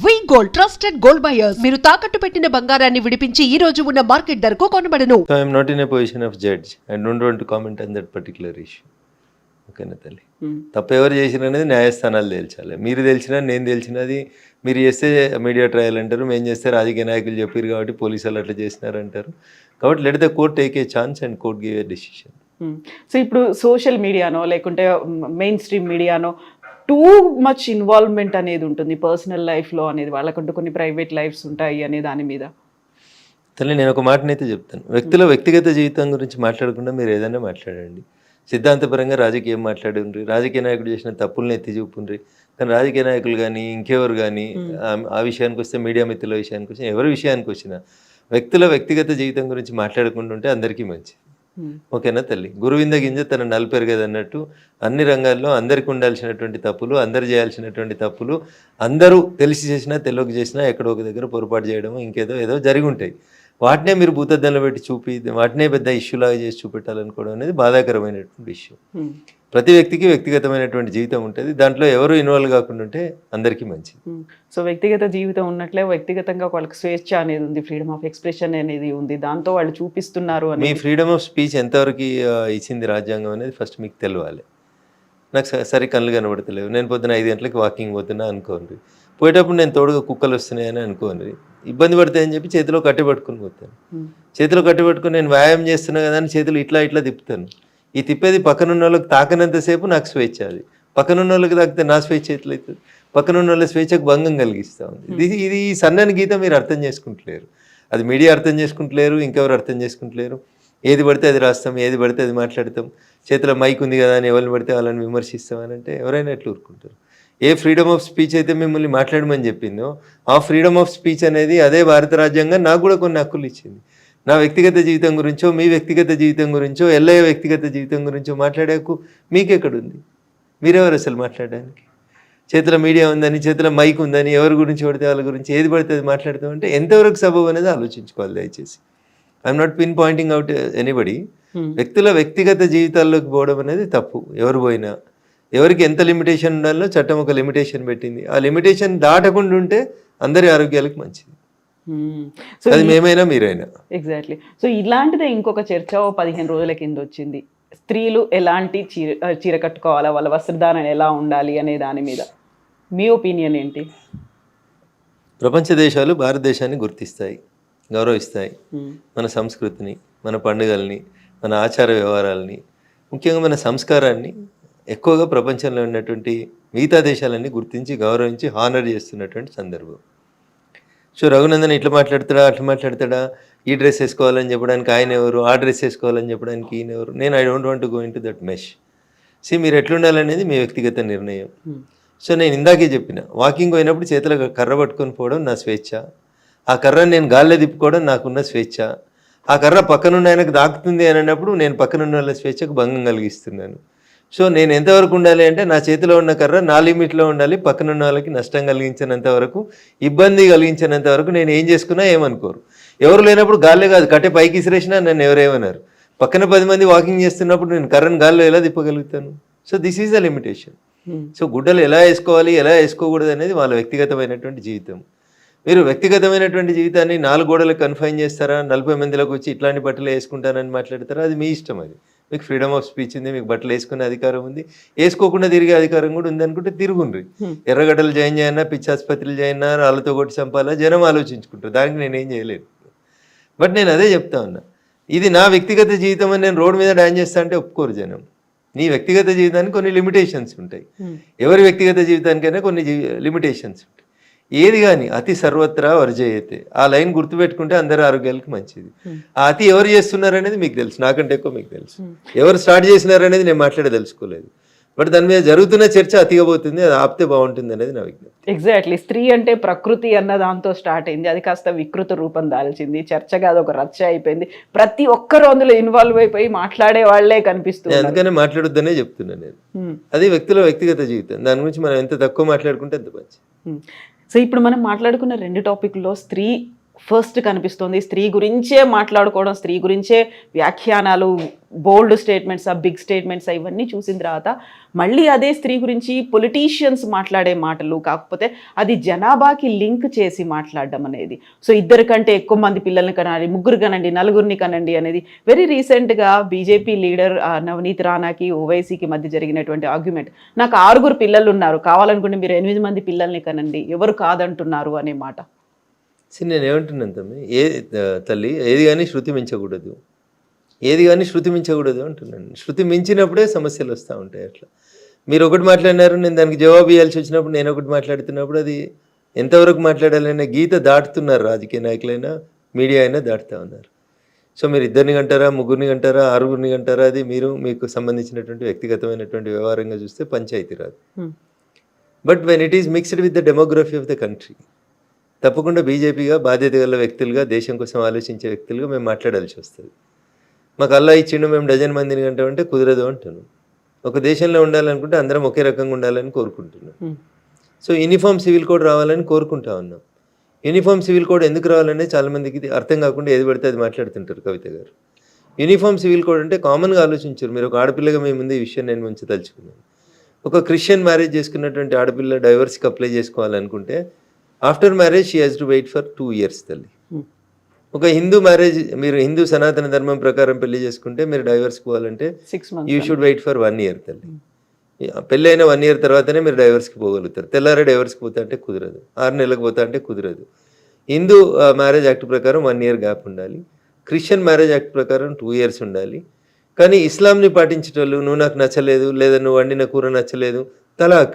వి gold trusted gold buyers మీరు తాకట్టు పెట్టిన బంగారాన్ని విడిపించి ఈ రోజు ఉన్న మార్కెట్ ధరకు కొనబడను. So I am not in a position of judge. I don't want to comment on that particular issue. ఓకేనా తల్లి, తప్పు ఎవరు చేసిన అనేది న్యాయస్థానాలు తేల్చాలి. మీరు తెలిసినా నేను తెలిసినది మీరు చేస్తే మీడియా ట్రయల్ అంటారు, మేము చేస్తే రాజకీయ నాయకులు చెప్పారు కాబట్టి పోలీసులు అట్లా చేసినారంటారు. కాబట్టి let the court take a chance and court give a decision. So ఇప్పుడు సోషల్ మీడియానో లేకుంటే మెయిన్ స్ట్రీమ్ మీడియానో టూ మచ్ ఇన్వాల్వ్మెంట్ అనేది ఉంటుంది పర్సనల్ లైఫ్లో అనేది, వాళ్ళకంటూ కొన్ని ప్రైవేట్ లైఫ్స్ ఉంటాయి అనే దాని మీద. తల్లి నేను ఒక మాటనైతే చెప్తాను, వ్యక్తుల వ్యక్తిగత జీవితం గురించి మాట్లాడకుండా మీరు ఏదైనా మాట్లాడండి. సిద్ధాంతపరంగా రాజకీయం మాట్లాడుండ్రి, రాజకీయ నాయకుడు చేసిన తప్పుల్ని ఎత్తి చూపుండ్రి. కానీ రాజకీయ నాయకులు కానీ ఇంకెవరు కానీ ఆ విషయానికి వస్తే, మీడియా మిత్రుల విషయానికి వచ్చినా, ఎవరి విషయానికి వచ్చినా వ్యక్తుల వ్యక్తిగత జీవితం గురించి మాట్లాడకుండా ఉంటే అందరికీ మంచిది. ఓకేనా తల్లి, గురువింద గింజ తన నలుపెరగదు అన్నట్టు అన్ని రంగాల్లో అందరికి ఉండాల్సినటువంటి తప్పులు, అందరు చేయాల్సినటువంటి తప్పులు, అందరూ తెలిసి చేసినా తెలియక చేసినా ఎక్కడో ఒక దగ్గర పొరపాటు చేయడం ఏదో జరిగి ఉంటాయి. వాటినే మీరు భూతద్దంలో పెట్టి చూపి వాటినే పెద్ద ఇష్యూలాగా చేసి చూపెట్టాలనుకోవడం అనేది బాధాకరమైనటువంటి ఇష్యూ. ప్రతి వ్యక్తికి వ్యక్తిగతమైనటువంటి జీవితం ఉంటుంది, దాంట్లో ఎవరు ఇన్వాల్వ్ కాకుండా ఉంటే అందరికీ మంచిది. సో వ్యక్తిగత జీవితం ఉన్నట్లే వ్యక్తిగతంగా వాళ్ళకి స్వేచ్ఛ అనేది ఉంది, ఫ్రీడమ్ ఆఫ్ ఎక్స్ప్రెషన్ అనేది ఉంది, దాంతో వాళ్ళు చూపిస్తున్నారు అని. మీ ఫ్రీడమ్ ఆఫ్ స్పీచ్ ఎంతవరకు ఇచ్చింది రాజ్యాంగం అనేది ఫస్ట్ మీకు తెలియాలి. నాకు సరి కళ్ళు కనబడతలేవు, నేను పొద్దున 5 గంటలకు వాకింగ్ పోతున్నా అనుకోండి, పోయేటప్పుడు నేను తోడుగా కుక్కలు వస్తున్నాయని అనుకోండి, ఇబ్బంది పడతాయని చెప్పి చేతిలో కట్టి పట్టుకుని పోతాను. చేతిలో కట్టి పట్టుకుని నేను వ్యాయామం చేస్తున్నా కదా అని చేతులు ఇట్లా తిప్పుతాను. ఈ తిప్పేది పక్కనున్న వాళ్ళకి తాకనంతసేపు నాకు స్వేచ్ఛ, అది పక్కనున్న వాళ్ళకి తాకితే నా స్వేచ్ఛ ఎట్లయితుంది, పక్కనున్న వాళ్ళ స్వేచ్ఛకు భంగం కలిగిస్తూ ఉంది. ఇది ఈ సన్నని గీత మీరు అర్థం చేసుకుంటలేరు, అది మీడియా అర్థం చేసుకుంటలేరు, ఇంకెవరు అర్థం చేసుకుంటలేరు. ఏది పడితే అది రాస్తాం, ఏది పడితే అది మాట్లాడతాం, చేతిలో మైక్ ఉంది కదా అని ఎవరిని పడితే వాళ్ళని విమర్శిస్తామని అంటే ఎవరైనా ఎట్లా ఊరుకుంటారు. ఏ ఫ్రీడమ్ ఆఫ్ స్పీచ్ అయితే మిమ్మల్ని మాట్లాడమని చెప్పిందో ఆ ఫ్రీడమ్ ఆఫ్ స్పీచ్ అనేది అదే భారత రాజ్యాంగం నాకు కూడా కొన్ని హక్కులు ఇచ్చింది. నా వ్యక్తిగత జీవితం గురించో, మీ వ్యక్తిగత జీవితం గురించో, ఎల్లయ్య వ్యక్తిగత జీవితం గురించో మాట్లాడే హక్కు మీకెక్కడుంది? మీరెవరు అసలు మాట్లాడడానికి? చేతిలో మీడియా ఉందని, చేతిలో మైక్ ఉందని ఎవరి గురించి పడితే వాళ్ళ గురించి ఏది పడితే అది మాట్లాడతామంటే ఎంతవరకు సబబు అనేది ఆలోచించుకోవాలి దయచేసి. I'm not pin pointing out anybody. వ్యక్తుల వ్యక్తిగత జీవితాల్లోకి పోవడం అనేది తప్పు. ఎవరు పోయినా ఎవరికి ఎంత లిమిటేషన్ ఉండాలో చట్టం ఒక లిమిటేషన్ పెట్టింది. ఆ లిమిటేషన్ దాటకుండా ఉంటే అందరి ఆరోగ్యాలకు మంచిది. అది మేమైనా మీరైనా. ఎగ్జాక్ట్లీ. సో ఇలాంటిదే ఇంకొక చర్చ 15 రోజుల కింద వచ్చింది, స్త్రీలు ఎలాంటి చీర కట్టుకోవాలా, వాళ్ళ వస్త్రధారణ ఎలా ఉండాలి అనే దాని మీద మీ ఒపీనియన్ ఏంటి? ప్రపంచ దేశాలు భారతదేశాన్ని గుర్తిస్తాయి, గౌరవిస్తాయి. మన సంస్కృతిని, మన పండుగల్ని, మన ఆచార వ్యవహారాలని, ముఖ్యంగా మన సంస్కారాన్ని ఎక్కువగా ప్రపంచంలో ఉన్నటువంటి మిగతా దేశాలన్నీ గుర్తించి గౌరవించి హానర్ చేస్తున్నటువంటి సందర్భం. సో రఘునందన్ ఇట్లా మాట్లాడతాడా, అట్లా మాట్లాడతాడా, ఈ డ్రెస్ వేసుకోవాలని చెప్పడానికి ఆయన ఎవరు, ఆ డ్రెస్ వేసుకోవాలని చెప్పడానికి ఈయన ఎవరు? నేను I don't want to go in to that mesh. మీరు ఎట్లుండాలనేది మీ వ్యక్తిగత నిర్ణయం. సో నేను ఇందాకే చెప్పిన, వాకింగ్ పోయినప్పుడు చేతిలో కర్ర పట్టుకొని పోవడం నా స్వేచ్ఛ, ఆ కర్రను నేను గాల్లో తిప్పుకోవడం నాకున్న స్వేచ్ఛ. ఆ కర్ర పక్కనున్న ఆయనకు దాకుతుంది అని అన్నప్పుడు నేను పక్కనున్న వాళ్ళ స్వేచ్ఛకు భంగం కలిగిస్తున్నాను. సో నేను ఎంతవరకు ఉండాలి అంటే నా చేతిలో ఉన్న కర్ర నా లిమిట్లో ఉండాలి, పక్కనున్న వాళ్ళకి నష్టం కలిగించినంత వరకు, ఇబ్బంది కలిగించినంత వరకు నేను ఏం చేసుకున్నా ఏమనుకోరు. ఎవరు లేనప్పుడు గాల్లే కాదు, కట్టే పైకి ఇసిరేసినా నన్ను ఎవరేమన్నారు. పక్కన 10 మంది వాకింగ్ చేస్తున్నప్పుడు నేను కర్రను గాల్లో ఎలా తిప్పగలుగుతాను? So this is the limitation. So గుడ్డలు ఎలా వేసుకోవాలి, ఎలా వేసుకోకూడదు అనేది వాళ్ళ వ్యక్తిగతమైనటువంటి జీవితం. మీరు వ్యక్తిగతమైనటువంటి జీవితాన్ని 4 గోడలకు కన్ఫైన్ చేస్తారా, 40 మందిలోకి వచ్చి ఇట్లాంటి బట్టలు వేసుకుంటానని మాట్లాడతారా? అది మీ ఇష్టం. అది మీకు ఫ్రీడమ్ ఆఫ్ స్పీచ్ ఉంది, మీకు బట్టలు వేసుకునే అధికారం ఉంది, వేసుకోకుండా తిరిగే అధికారం కూడా ఉంది అనుకుంటే తిరుగుండ్రి. ఎర్రగడ్డలు జాయిన్ చేయన్నా, పిచ్చాసుపత్రులు జాయిన్ రాళ్ళతో కొట్టి చంపాలా, జనం ఆలోచించుకుంటారు. దానికి నేనేం చేయలేను. బట్ నేను అదే చెప్తా ఉన్నా, ఇది నా వ్యక్తిగత జీవితం అని నేను రోడ్డు మీద డాన్స్ చేస్తా అంటే ఒప్పుకోరు జనం. నీ వ్యక్తిగత జీవితానికి కొన్ని లిమిటేషన్స్ ఉంటాయి, ఎవరి వ్యక్తిగత జీవితానికైనా కొన్ని లిమిటేషన్స్ ఉంటాయి. ఏది కానీ అతి సర్వత్రా వర్జయతే, ఆ లైన్ గుర్తుపెట్టుకుంటే అందరి ఆరోగ్యాలకు మంచిది. ఆ అతి ఎవరు చేస్తున్నారనేది మీకు తెలుసు, నాకంటే ఎక్కువ మీకు తెలుసు. ఎవరు స్టార్ట్ చేసినారనేది నేను తెలుసుకోలేదు. బట్ దాని మీద జరుగుతున్న చర్చ అతిగా పోతుంది, అది ఆపితే బాగుంటుంది అనేది నా విజ్ఞప్తి. ఎగ్జాక్ట్లీ. స్త్రీ అంటే ప్రకృతి అన్న దాంతో స్టార్ట్ అయింది, అది కాస్త వికృత రూపం దాల్చింది, చర్చగా అది ఒక రచ్చ అయిపోయింది, ప్రతి ఒక్కరు అందులో ఇన్వాల్వ్ అయిపోయి మాట్లాడే వాళ్లే కనిపిస్తుంది. అందుకనే మాట్లాడొద్దనే చెప్తున్నా నేను. అది వ్యక్తుల వ్యక్తిగత జీవితం, దాని గురించి మనం ఎంత తక్కువ మాట్లాడుకుంటే అంత మంచి. సో ఇప్పుడు మనం మాట్లాడుకున్న 2 టాపిక్లో స్త్రీ ఫస్ట్ కనిపిస్తుంది. స్త్రీ గురించే మాట్లాడుకోవడం, స్త్రీ గురించే వ్యాఖ్యానాలు, బోల్డ్ స్టేట్మెంట్స్, బిగ్ స్టేట్మెంట్స్ ఇవన్నీ చూసిన తర్వాత మళ్ళీ అదే స్త్రీ గురించి పొలిటీషియన్స్ మాట్లాడే మాటలు, కాకపోతే అది జనాభాకి లింక్ చేసి మాట్లాడడం అనేది. సో 2 కంటే ఎక్కువ మంది పిల్లల్ని కనాలి, 3 కనండి, 4 కనండి అనేది వెరీ రీసెంట్గా బీజేపీ లీడర్ నవనీత్ రాణాకి ఓవైసీకి మధ్య జరిగినటువంటి ఆర్గ్యుమెంట్. నాకు 6 పిల్లలు ఉన్నారు, కావాలనుకుంటే మీరు 8 మంది పిల్లల్ని కనండి, ఎవరు కాదంటున్నారు అనే మాట. నేను ఏమంటున్నాను తల్లి, ఏది కానీ శృతి మించకూడదు, ఏది కానీ శృతి మించకూడదు అంటున్నాను. శృతి మించినప్పుడే సమస్యలు వస్తూ ఉంటాయి. అట్లా మీరు ఒకటి మాట్లాడినారు, నేను దానికి జవాబు ఇవ్వాల్సి వచ్చినప్పుడు నేను ఒకటి మాట్లాడుతున్నప్పుడు అది ఎంతవరకు మాట్లాడాలనే గీత దాటుతున్నారు. రాజకీయ నాయకులైనా మీడియా అయినా దాటుతూ ఉన్నారు. సో మీరు 2 గంటారా, 3 గంటారా, 6 గంటారా, అది మీరు మీకు సంబంధించినటువంటి వ్యక్తిగతమైనటువంటి వ్యవహారంగా చూస్తే పంచాయతీ రాదు. But when it is mixed with the demography of the country, తప్పకుండా బీజేపీగా బాధ్యత గల వ్యక్తులుగా, దేశం కోసం ఆలోచించే వ్యక్తులుగా మేము మాట్లాడాల్సి వస్తుంది. మాకు అల్లా ఇచ్చిండు, మేము 12 మందిని కంటామంటే కుదరదు అంటున్నాం. ఒక దేశంలో ఉండాలనుకుంటే అందరం ఒకే రకంగా ఉండాలని కోరుకుంటున్నాం. సో యూనిఫామ్ సివిల్ కోడ్ రావాలని కోరుకుంటా ఉన్నాం. యూనిఫామ్ సివిల్ కోడ్ ఎందుకు రావాలనే చాలామందికి అర్థం కాకుండా ఏది పడితే అది మాట్లాడుతుంటారు. కవిత గారు, యూనిఫామ్ సివిల్ కోడ్ అంటే కామన్గా ఆలోచించారు. మీరు ఒక ఆడపిల్లగా మీ ముందు ఈ విషయం నేను మంచి తలుచుకున్నాను. ఒక క్రిస్టియన్ మ్యారేజ్ చేసుకున్నటువంటి ఆడపిల్ల డైవర్స్కి అప్లై చేసుకోవాలనుకుంటే after marriage she has to wait for 2 years తల్లి. ఒక హిందూ మ్యారేజ్, మీరు హిందూ సనాతన ధర్మం ప్రకారం పెళ్లి చేసుకుంటే మీరు డైవర్స్కి పోవాలంటే 6 months you should wait for 1 year తల్లి. పెళ్ళి అయిన 1 year తర్వాతనే మీరు డైవర్స్కి పోగలుగుతారు. తెల్లారే డైవర్స్కి పోతా అంటే కుదరదు, 6 నెలలకు పోతా అంటే కుదరదు. హిందూ మ్యారేజ్ యాక్ట్ ప్రకారం 1 year గ్యాప్ ఉండాలి. క్రిస్టియన్ మ్యారేజ్ యాక్ట్ ప్రకారం 2 years ఉండాలి. కానీ ఇస్లాంని పాటించేటోళ్ళు నువ్వు నాకు నచ్చలేదు, లేదా నువ్వు వండిన కూర నచ్చలేదు, తలాక్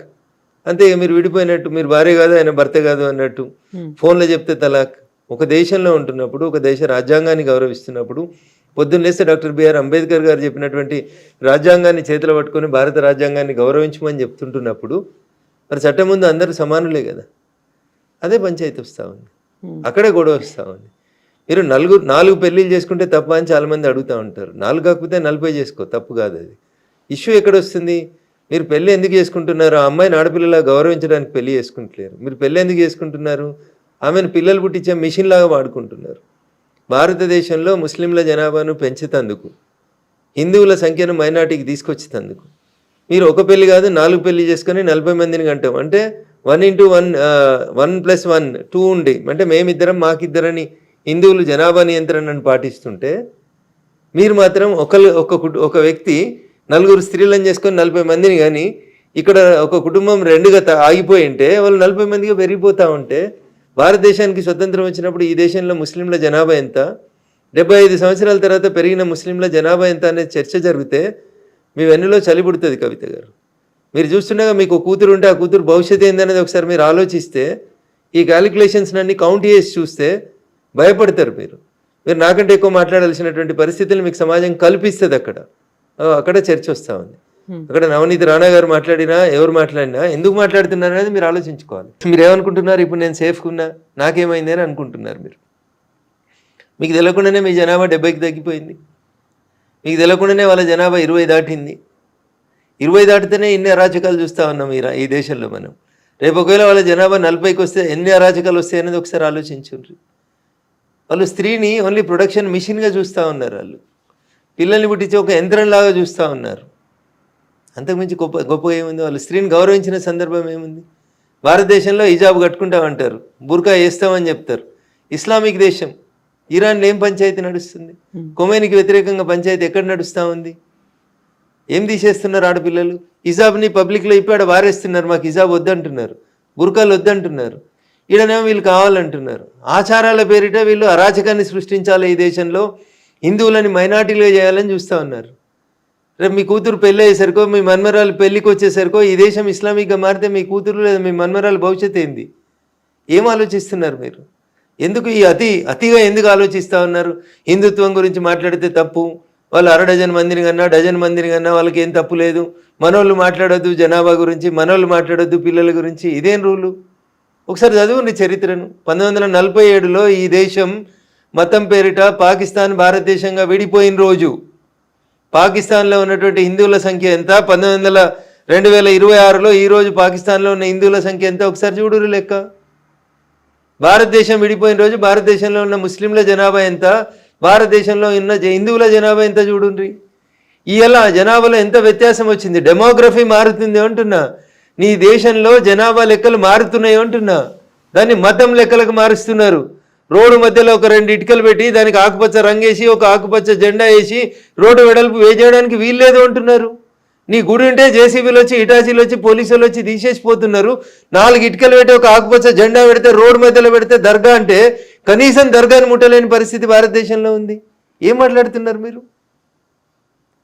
అంతే. మీరు విడిపోయినట్టు, మీరు భార్య కాదు ఆయన భర్త కాదు అన్నట్టు. ఫోన్లో చెప్తే తలాక్. ఒక దేశంలో ఉంటున్నప్పుడు, ఒక దేశ రాజ్యాంగాన్ని గౌరవిస్తున్నప్పుడు, పొద్దున్న లేస్తే డాక్టర్ బిఆర్ అంబేద్కర్ గారు చెప్పినటువంటి రాజ్యాంగాన్ని చేతిలో పట్టుకొని భారత రాజ్యాంగాన్ని గౌరవించమని చెప్తుంటున్నప్పుడు మరి చట్టం ముందు అందరూ సమానులే కదా. అదే పంచాయతీ వస్తూ ఉంది, అక్కడే గొడవ వస్తూ ఉంది. మీరు 4 పెళ్ళిళ్ళు చేసుకుంటే తప్ప అని చాలామంది అడుగుతూ ఉంటారు. 4 కాకపోతే 40 చేసుకో, తప్పు కాదు. అది ఇష్యూ ఎక్కడ వస్తుంది? మీరు పెళ్ళి ఎందుకు చేసుకుంటున్నారు? ఆ అమ్మాయిని ఆడపిల్లలా గౌరవించడానికి పెళ్లి చేసుకుంటలేరు. మీరు పెళ్ళి ఎందుకు చేసుకుంటున్నారు? ఆమెను పిల్లలు పుట్టించే మిషన్ లాగా వాడుకుంటున్నారు. భారతదేశంలో ముస్లింల జనాభాను పెంచుతందుకు, హిందువుల సంఖ్యను మైనార్టీకి తీసుకొచ్చేందుకు మీరు ఒక పెళ్లి కాదు 4 పెళ్లి చేసుకొని 40 మందిని కంటాం. అంటే 1 × 1 1 + 1 2 ఉండి, అంటే మేమిద్దరం మాకిద్దరని హిందువులు జనాభా నియంత్రణను పాటిస్తుంటే మీరు మాత్రం ఒక వ్యక్తి 4 స్త్రీలను చేసుకొని 40 మందిని, కానీ ఇక్కడ ఒక కుటుంబం 2గా ఆగిపోయి ఉంటే వాళ్ళు 40 మందిగా పెరిగిపోతూ ఉంటే, భారతదేశానికి స్వతంత్రం వచ్చినప్పుడు ఈ దేశంలో ముస్లింల జనాభా ఎంత, 75 సంవత్సరాల తర్వాత పెరిగిన ముస్లింల జనాభా ఎంత అనేది చర్చ జరిగితే మీ వెన్నులో చలి పుడుతుంది. కవిత గారు, మీరు చూస్తుండగా మీకు కూతురు ఉంటే ఆ కూతురు భవిష్యత్తు ఏందనేది ఒకసారి మీరు ఆలోచిస్తే, ఈ క్యాలిక్యులేషన్స్ అన్ని కౌంట్ చేసి చూస్తే భయపడతారు. మీరు నాకంటే ఎక్కువ మాట్లాడాల్సినటువంటి పరిస్థితులు మీకు సమాజం కల్పిస్తుంది. అక్కడ చర్చ వస్తూ ఉంది. అక్కడ నవనీత్ రాణా గారు మాట్లాడినా, ఎవరు మాట్లాడినా ఎందుకు మాట్లాడుతున్నారు అనేది మీరు ఆలోచించుకోవాలి. మీరు ఏమనుకుంటున్నారు? ఇప్పుడు నేను సేఫ్గా ఉన్నా, నాకేమైంది అని అనుకుంటున్నారు. మీకు తెలియకుండానే మీ జనాభా 70కి తగ్గిపోయింది. మీకు తెలియకుండానే వాళ్ళ జనాభా 20 దాటింది. 20 దాటితేనే ఇన్ని అరాచకాలు చూస్తూ ఉన్నాం ఈ దేశంలో మనం. రేపు ఒకవేళ వాళ్ళ జనాభా 40కి వస్తే ఎన్ని అరాచకాలు వస్తాయి అనేది ఒకసారి ఆలోచించుండ్రి. వాళ్ళు స్త్రీని ఓన్లీ ప్రొడక్షన్ మిషన్గా చూస్తూ ఉన్నారు. వాళ్ళు పిల్లల్ని పుట్టించి ఒక యంత్రంలాగా చూస్తూ ఉన్నారు. అంతకుమించి గొప్పగా ఏముంది? వాళ్ళు స్త్రీని గౌరవించిన సందర్భం ఏముంది? భారతదేశంలో హిజాబ్ కట్టుకుంటామంటారు, బుర్కా వేస్తామని చెప్తారు. ఇస్లామిక్ దేశం ఇరాన్లో ఏం పంచాయతీ నడుస్తుంది? కొమైనికి వ్యతిరేకంగా పంచాయతీ ఎక్కడ నడుస్తూ ఉంది? ఏం తీసేస్తున్నారు ఆడపిల్లలు? హిజాబ్ని పబ్లిక్లో ఇప్పుడు వారేస్తున్నారు. మాకు హిజాబ్ వద్దంటున్నారు, బుర్కాలు వద్దంటున్నారు. ఈడనేమో వీళ్ళు కావాలంటున్నారు. ఆచారాల పేరిట వీళ్ళు అరాచకాన్ని సృష్టించాలి ఈ దేశంలో, హిందువులని మైనార్టీలుగా చేయాలని చూస్తూ ఉన్నారు. రేపు మీ కూతురు పెళ్ళి అయ్యేసరికో, మీ మన్మరాలు పెళ్ళికి వచ్చేసరికో ఈ దేశం ఇస్లామిక్గా మారితే మీ కూతురు లేదా మీ మన్మరాలు భవిష్యత్తు ఏంది? ఏం ఆలోచిస్తున్నారు మీరు? ఎందుకు ఈ అతిగా ఎందుకు ఆలోచిస్తూ ఉన్నారు? హిందుత్వం గురించి మాట్లాడితే తప్పు, వాళ్ళు 1/2 డజన్ మందిని కన్నా, డజన్ మందిని కన్నా వాళ్ళకి ఏం తప్పు లేదు, మనోళ్ళు మాట్లాడొద్దు జనాభా గురించి, మనోళ్ళు మాట్లాడొద్దు పిల్లల గురించి, ఇదేం రూలు? ఒకసారి చదువుని చరిత్రను. 1947లో ఈ దేశం మతం పేరిట పాకిస్తాన్ భారతదేశంగా విడిపోయిన రోజు పాకిస్తాన్లో ఉన్నటువంటి హిందువుల సంఖ్య ఎంత? 2026లో ఈరోజు పాకిస్తాన్లో ఉన్న హిందువుల సంఖ్య ఎంత? ఒకసారి చూడురు లెక్క. భారతదేశం విడిపోయిన రోజు భారతదేశంలో ఉన్న ముస్లింల జనాభా ఎంత, భారతదేశంలో ఉన్న హిందువుల జనాభా ఎంత చూడుండ్రి. ఇలా జనాభాలో ఎంత వ్యత్యాసం వచ్చింది. డెమోగ్రఫీ మారుతుంది అంటున్నా. నీ దేశంలో జనాభా లెక్కలు మారుతున్నాయి అంటున్నా. దాన్ని మతం లెక్కలకు మారుస్తున్నారు. రోడ్డు మధ్యలో ఒక 2 ఇటుకలు పెట్టి దానికి ఆకుపచ్చ రంగేసి ఒక ఆకుపచ్చ జెండా వేసి రోడ్డు వెడల్పు వేయడానికి వీల్లేదు అంటున్నారు. నీ గుడి ఉంటే జేసీబీలు వచ్చి ఇటాచీలు వచ్చి పోలీసులు వచ్చి తీసేసిపోతున్నారు. 4 ఇటుకలు పెట్టి ఒక ఆకుపచ్చ జెండా పెడితే రోడ్డు మధ్యలో పెడితే దర్గా అంటే కనీసం దర్గాను ముట్టలేని పరిస్థితి భారతదేశంలో ఉంది. ఏం మాట్లాడుతున్నారు మీరు?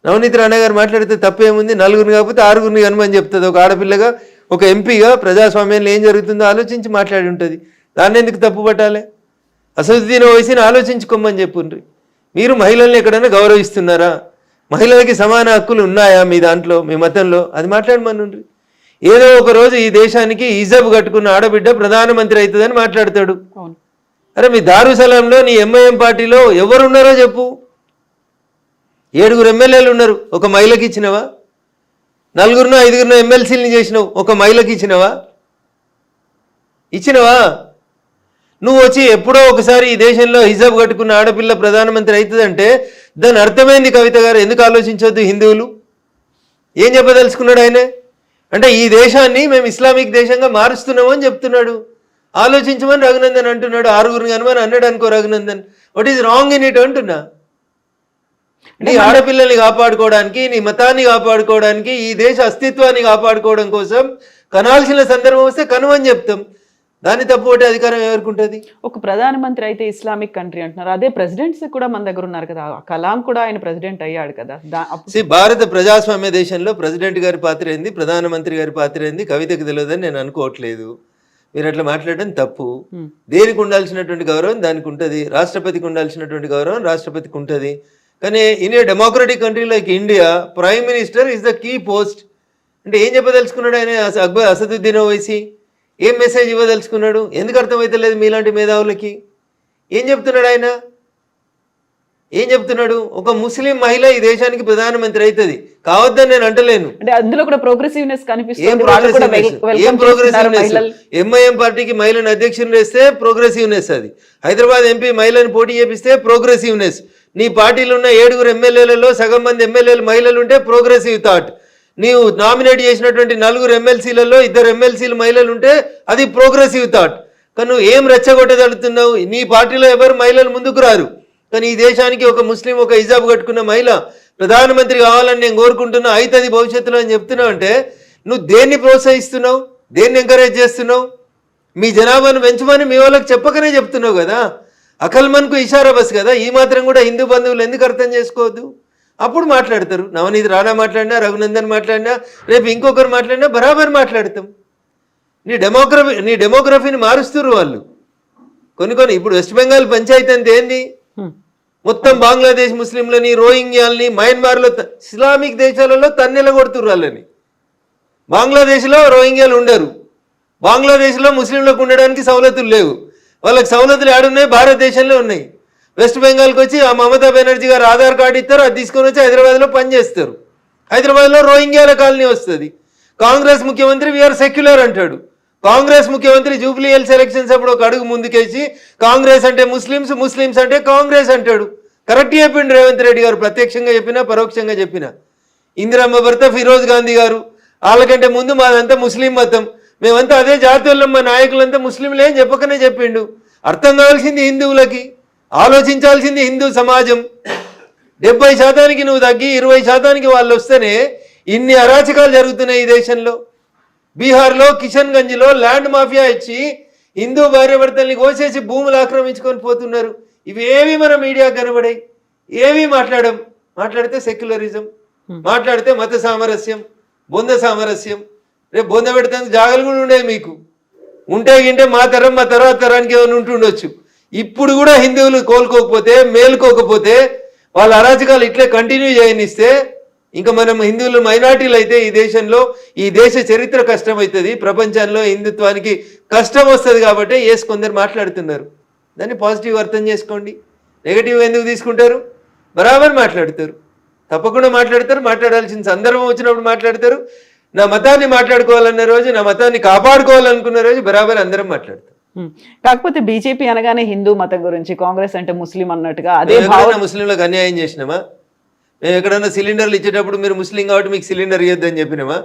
నవనీత్ రాణా గారు మాట్లాడితే తప్పేముంది? 4గురిని కాకపోతే 6గురిని కనుమని చెప్తుంది. ఒక ఆడపిల్లగా ఒక ఎంపీగా ప్రజాస్వామ్యంలో ఏం జరుగుతుందో ఆలోచించి మాట్లాడి ఉంటుంది. దాన్ని ఎందుకు తప్పు పట్టాలి? అసదుద్దీన్ ఓవైసీని ఆలోచించుకోమని చెప్పుండ్రి. మీరు మహిళల్ని ఎక్కడైనా గౌరవిస్తున్నారా? మహిళలకి సమాన హక్కులు ఉన్నాయా మీ దాంట్లో, మీ మతంలో? అది మాట్లాడమనుండ్రి. ఏదో ఒక రోజు ఈ దేశానికి హిజబ్ కట్టుకున్న ఆడబిడ్డ ప్రధానమంత్రి అవుతుందని మాట్లాడతాడు. అరే మీ దారుసలాంలో నీ ఎంఐఎం పార్టీలో ఎవరున్నారో చెప్పు. 7 ఎమ్మెల్యేలు ఉన్నారు, ఒక మహిళకి ఇచ్చినవా? 4 5 ఎమ్మెల్సీలని చేసినావు, ఒక మహిళకి ఇచ్చినవా? నువ్వు వచ్చి ఎప్పుడో ఒకసారి ఈ దేశంలో హిజాబ్ కట్టుకున్న ఆడపిల్ల ప్రధానమంత్రి అవుతుందంటే దాని అర్థమైంది. కవిత గారు ఎందుకు ఆలోచించవద్దు? హిందువులు ఏం చెప్పదలుచుకున్నాడు ఆయన? అంటే ఈ దేశాన్ని మేము ఇస్లామిక్ దేశంగా మారుస్తున్నామని చెప్తున్నాడు. ఆలోచించమని రఘునందన్ అంటున్నాడు. 6గురిని కనుమని అన్నాడు అనుకో Raghunandan. What is wrong in it అంటున్నా. నీ ఆడపిల్లల్ని కాపాడుకోవడానికి, నీ మతాన్ని కాపాడుకోవడానికి, ఈ దేశ అస్తిత్వాన్ని కాపాడుకోవడం కోసం కనాల్సిన సందర్భం వస్తే కనుమని చెప్తాం. దాన్ని తప్పుకోటే అధికారం ఎవరికి ఉంటుంది? ఒక ప్రధానమంత్రి అయితే ఇస్లామిక్ కంట్రీ అంటున్నారు. అదే ప్రెసిడెంట్స్ కూడా మన దగ్గర ఉన్నారు కదా. కలాం కూడా ఆయన ప్రెసిడెంట్ అయ్యాడు కదా. భారత ప్రజాస్వామ్య దేశంలో ప్రెసిడెంట్ గారి పాత్ర ఏంది, ప్రధానమంత్రి గారి పాత్ర ఏంది కవితకు తెలియదని నేను అనుకోవట్లేదు. మీరు అట్లా మాట్లాడడం తప్పు. దేనికి ఉండాల్సినటువంటి గౌరవం దానికి ఉంటుంది. రాష్ట్రపతికి ఉండాల్సినటువంటి గౌరవం రాష్ట్రపతికి ఉంటుంది. కానీ in a democratic country like India prime minister is the key post. అంటే ఏం చెప్పదలుచుకున్నాడు ఆయన? అసదుద్దీన్ ఓవైసీ ఏం మెసేజ్ ఇవ్వదలుచుకున్నాడు? ఎందుకు అర్థమవుతలేదు మీలాంటి మేధావులకి? ఏం చెప్తున్నాడు ఆయన? ఏం చెప్తున్నాడు? ఒక ముస్లిం మహిళ ఈ దేశానికి ప్రధానమంత్రి అవుతుంది కావద్దని నేను అంటలేను. అంటే అందులో కూడా ప్రోగ్రెసివ్నెస్ కనిపిస్తుంది. ఏం ప్రోగ్రెసివ్నెస్? ఎంఐఎం పార్టీకి మహిళను అధ్యక్షులు వేస్తే ప్రోగ్రెసివ్నెస్. అది హైదరాబాద్ ఎంపీ మహిళను పోటీ చేపిస్తే ప్రోగ్రెసివ్నెస్. నీ పార్టీలో ఉన్న 7 ఎమ్మెల్యేలలో సగం మంది ఎమ్మెల్యేలు మహిళలు ఉంటే ప్రోగ్రెసివ్ థాట్. నీవు నామినేట్ చేసినటువంటి 4 ఎమ్మెల్సీలలో 2 ఎమ్మెల్సీలు మహిళలు ఉంటే అది ప్రోగ్రెసివ్ థాట్. కానీ నువ్వు ఏం రెచ్చగొట్టగలుగుతున్నావు? నీ పార్టీలో ఎవరు మహిళలు ముందుకు రారు. కానీ ఈ దేశానికి ఒక ముస్లిం, ఒక హిజాబ్ కట్టుకున్న మహిళ ప్రధానమంత్రి కావాలని నేను కోరుకుంటున్నా, అవుతుంది భవిష్యత్తులో అని చెప్తున్నావు. అంటే నువ్వు దేన్ని ప్రోత్సహిస్తున్నావు? దేన్ని ఎంకరేజ్ చేస్తున్నావు? మీ జనాభాను పెంచమని మీ వాళ్ళకి చెప్పకనే చెప్తున్నావు కదా. అకల్మన్కు ఇషారా బస్ కదా. ఈ మాత్రం కూడా హిందూ బంధువులు ఎందుకు అర్థం చేసుకోవద్దు? అప్పుడు మాట్లాడతారు. నవనీత్ రాణా మాట్లాడినా, రఘునందన్ మాట్లాడినా, రేపు ఇంకొకరు మాట్లాడినా బరాబర్ మాట్లాడతాం. నీ డెమోగ్రఫీని మారుస్తున్నారు వాళ్ళు. కొన్ని ఇప్పుడు వెస్ట్ బెంగాల్ పంచాయతీ అంత ఏంది? మొత్తం బంగ్లాదేశ్ ముస్లింలని, రోహింగ్యాలని, మయన్మార్లో ఇస్లామిక్ దేశాలలో తన్నెల కొడుతున్నారు వాళ్ళని. బంగ్లాదేశ్లో రోహింగ్యాలు ఉండరు. బంగ్లాదేశ్లో ముస్లింలకు ఉండడానికి సవలతులు లేవు. వాళ్ళకి సవలతులు ఏడున్నాయి? భారతదేశంలో ఉన్నాయి. వెస్ట్ బెంగాల్కి వచ్చి ఆ మమతా బెనర్జీ గారు ఆధార్ కార్డు ఇస్తారు, అది తీసుకొని వచ్చి హైదరాబాద్లో పనిచేస్తారు. హైదరాబాద్లో రోహింగ్యాల కాలనీ వస్తుంది. కాంగ్రెస్ ముఖ్యమంత్రి వీఆర్ సెక్యులర్ అంటాడు. కాంగ్రెస్ ముఖ్యమంత్రి జూబ్లీ హిల్స్ ఎలక్షన్స్ అప్పుడు ఒక అడుగు ముందుకేసి కాంగ్రెస్ అంటే ముస్లిమ్స్, ముస్లిమ్స్ అంటే కాంగ్రెస్ అంటాడు. కరెక్ట్ చెప్పిండు రేవంత్ రెడ్డి గారు, ప్రత్యక్షంగా చెప్పినా పరోక్షంగా చెప్పినా. ఇందిరమ్మ భర్త ఫిరోజ్ గాంధీ గారు వాళ్ళకంటే ముందు మాదంతా ముస్లిం మతం, మేమంతా అదే జాతి వాళ్ళం, మా నాయకులంతా ముస్లింలే అని చెప్పకనే చెప్పిండు. అర్థం కావాల్సింది హిందువులకి, ఆలోచించాల్సింది హిందూ సమాజం. 70% నువ్వు తగ్గి 20% వాళ్ళు వస్తేనే ఇన్ని అరాచకాలు జరుగుతున్నాయి ఈ దేశంలో. బీహార్లో కిషన్గంజ్లో ల్యాండ్ మాఫియా ఇచ్చి హిందూ భార్యాభర్తల్ని కోసేసి భూములు ఆక్రమించుకొని పోతున్నారు. ఇవేవి మన మీడియా కనబడాయి, ఏవి మాట్లాడితే సెక్యులరిజం, మాట్లాడితే మత సామరస్యం, బొంద సామరస్యం. రేపు బొంద పెడతానికి జాగలు కూడా ఉండేవి మీకు. ఉంటే గింటే మా తరం మా తర్వాత తరానికి ఏమైనా ఉంటుండొచ్చు. ఇప్పుడు కూడా హిందువులు కోలుకోకపోతే, మేలుకోకపోతే, వాళ్ళ అరాచకాలు ఇట్లే కంటిన్యూ చేయనిస్తే ఇంకా మనం హిందువులు మైనార్టీలు అయితే ఈ దేశంలో ఈ దేశ చరిత్ర కష్టమవుతుంది. ప్రపంచంలో హిందుత్వానికి కష్టం వస్తుంది. కాబట్టి కొందరు మాట్లాడుతున్నారు. దాన్ని పాజిటివ్ అర్థం చేసుకోండి. నెగటివ్ ఎందుకు తీసుకుంటారు? బరాబర్ మాట్లాడతారు, తప్పకుండా మాట్లాడతారు. మాట్లాడాల్సిన సందర్భం వచ్చినప్పుడు మాట్లాడతారు. నా మతాన్ని మాట్లాడుకోవాలన్న రోజు, నా మతాన్ని కాపాడుకోవాలనుకున్న రోజు బరాబర్ అందరం మాట్లాడతారు. కాకపోతే బీజేపీ అనగానే హిందూ మతం గురించి, కాంగ్రెస్ అంటే ముస్లిం అన్నట్టుగా అదే మేము భావన. ఎక్కడైనా ముస్లింలకు అన్యాయం చేసినామా? మేము ఎక్కడైనా సిలిండర్లు ఇచ్చేటప్పుడు మీరు ముస్లిం కాబట్టి మీకు సిలిండర్ ఇవ్వద్దని చెప్పినామా?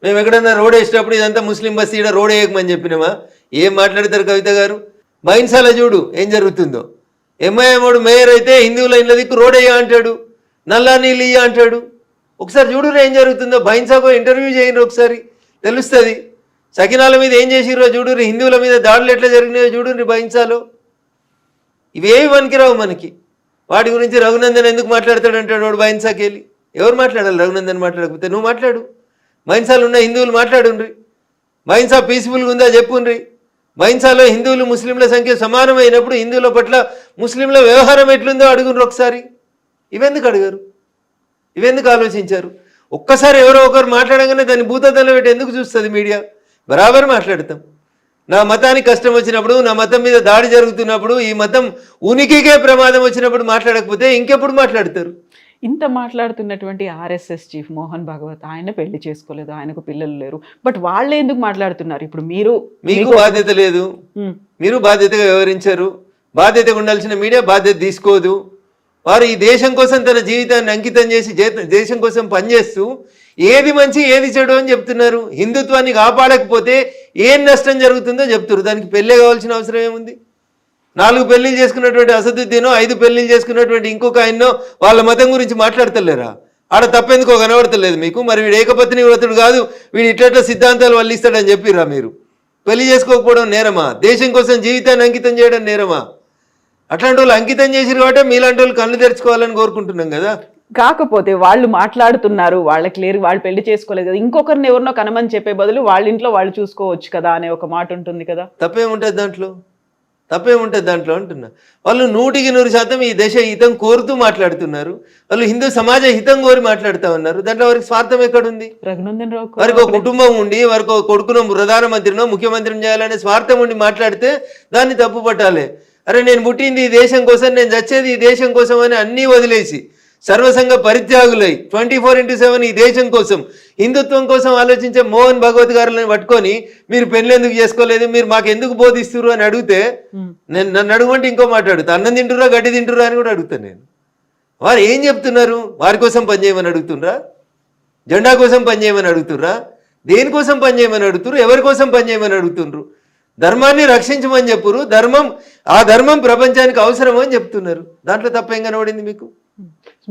మేము ఎక్కడైనా రోడ్ వేసేటప్పుడు ఇదంతా ముస్లిం బస్సు ఇక్కడ రోడ్ వేయకమని చెప్పినామా? ఏం మాట్లాడతారు కవిత గారు? బైన్సాల చూడు ఏం జరుగుతుందో. ఎంఐఎంఓడు మేయర్ అయితే హిందువుల ఇళ్ళ దిక్కు రోడ్ వేయ అంటాడు, నల్లా నీళ్ళు ఇయ్య అంటాడు. ఒకసారి చూడు ఏం జరుగుతుందో. బైన్సాకు ఇంటర్వ్యూ చేయండి ఒకసారి, తెలుస్తుంది. సకినాల మీద ఏం చేసిర్రో చూడు, హిందువుల మీద దాడులు ఎట్లా జరిగినాయో చూడు బైన్సాలో. ఇవేవి పనికిరావు మనకి. వాటి గురించి రఘునందన్ ఎందుకు మాట్లాడతాడంటాడు వాడు బైన్సాకి వెళ్ళి. ఎవరు మాట్లాడాలి? రఘునందన్ మాట్లాడకపోతే నువ్వు మాట్లాడు. బైన్సాలు ఉన్న హిందువులు మాట్లాడుండ్రి. బైన్సా పీస్ఫుల్గా ఉందా చెప్పుండ్రి. బైన్సాలో హిందువులు ముస్లింల సంఖ్య సమానమైనప్పుడు హిందువుల పట్ల ముస్లింల వ్యవహారం ఎట్లుందో అడుగుండ్రు ఒకసారి. ఇవెందుకు అడిగారు? ఇవెందుకు ఆలోచించారు? ఒక్కసారి ఎవరో ఒకరు మాట్లాడగానే దాన్ని భూతద్దలో పెట్టి ఎందుకు చూస్తుంది మీడియా? బరాబర్ మాట్లాడతాం. నా మతానికి కష్టం వచ్చినప్పుడు, నా మతం మీద దాడి జరుగుతున్నప్పుడు, ఈ మతం ఉనికికే ప్రమాదం వచ్చినప్పుడు మాట్లాడకపోతే ఇంకెప్పుడు మాట్లాడతారు? ఇంత మాట్లాడుతున్నటువంటి ఆర్ఎస్ఎస్ చీఫ్ మోహన్ భాగవత్ ఆయన పెళ్లి చేసుకోలేదు, ఆయనకు పిల్లలు లేరు, బట్ వాళ్ళే ఎందుకు మాట్లాడుతున్నారు? ఇప్పుడు మీకు బాధ్యత లేదు, మీరు బాధ్యతగా వ్యవహరించారు. బాధ్యతగా ఉండాల్సిన మీడియా బాధ్యత తీసుకోదు. వారు ఈ దేశం కోసం తన జీవితాన్ని అంకితం చేసి దేశం కోసం పనిచేస్తూ ఏది మంచి ఏది చెడు అని చెప్తున్నారు. హిందుత్వాన్ని కాపాడకపోతే ఏం నష్టం జరుగుతుందో చెప్తారు. దానికి పెళ్ళే కావాల్సిన అవసరం ఏముంది? 4 పెళ్లిళ్ళు చేసుకున్నటువంటి అసదుద్దీనో 5 పెళ్లిళ్ళు చేసుకున్నటువంటి ఇంకొక ఆయన్నో వాళ్ళ మతం గురించి మాట్లాడతలేరా? ఆడ తప్పెందుకో కనబడతలేదు మీకు. మరి వీడు ఏకపత్ని వ్రతుడు కాదు, వీడు ఇట్లా సిద్ధాంతాలు వల్లిస్తాడని చెప్పిరా మీరు? పెళ్లి చేసుకోకపోవడం నేరమా? దేశం కోసం జీవితాన్ని అంకితం చేయడం నేరమా? అట్లాంటి వాళ్ళు అంకితం చేసిరు కాబట్టి మీలాంటి వాళ్ళు కళ్ళు తెరుచుకోవాలని కోరుకుంటున్నాం కదా. కాకపోతే వాళ్ళు మాట్లాడుతున్నారు, వాళ్ళకి లేరు, వాళ్ళు పెళ్లి చేసుకోలేదు కదా, ఇంకొకరిని ఎవరినో కనమని చెప్పే బదులు వాళ్ళ ఇంట్లో వాళ్ళు చూసుకోవచ్చు కదా అనే ఒక మాట ఉంటుంది కదా. తప్పేముంటుంది దాంట్లో అంటున్నా. వాళ్ళు 100% ఈ దేశ హితం కోరుతూ మాట్లాడుతున్నారు. వాళ్ళు హిందూ సమాజ హితం కోరి మాట్లాడుతూ ఉన్నారు. దాంట్లో వారికి స్వార్థం ఎక్కడుంది? రఘునందన్ రావు వారికి ఒక కుటుంబం ఉండి, వారికి ఒక కొడుకునో ప్రధానమంత్రినో ముఖ్యమంత్రిని చేయాలనే స్వార్థం ఉండి మాట్లాడితే దాన్ని తప్పు పట్టాలి. అరే నేను పుట్టింది ఈ దేశం కోసం, నేను చచ్చేది ఈ దేశం కోసం అని అన్నీ వదిలేసి సర్వసంగ పరిత్యాగులై 24/7 ఈ దేశం కోసం హిందుత్వం కోసం ఆలోచించే మోహన్ భగవత్ గారులను పట్టుకొని మీరు పెళ్లి ఎందుకు చేసుకోలేదు, మీరు మాకు ఎందుకు బోధిస్తున్నారు అని అడిగితే నన్ను అడగమంటే ఇంకో మాట్లాడుతా. అన్నం తింటురా గడ్డి తింటురా అని కూడా అడుగుతాను నేను. వారు ఏం చెప్తున్నారు? వారి కోసం పనిచేయమని అడుగుతుండ్రా? జెండా కోసం పనిచేయమని అడుగుతుర్రా? దేనికోసం పనిచేయమని అడుగుతున్నారు? ఎవరి కోసం పనిచేయమని అడుగుతుండ్రు? ధర్మాన్ని రక్షించమని చెప్పురు. ఆ ధర్మం ప్రపంచానికి అవసరం అని చెప్తున్నారు. దాంట్లో తప్పేం కనబడింది మీకు?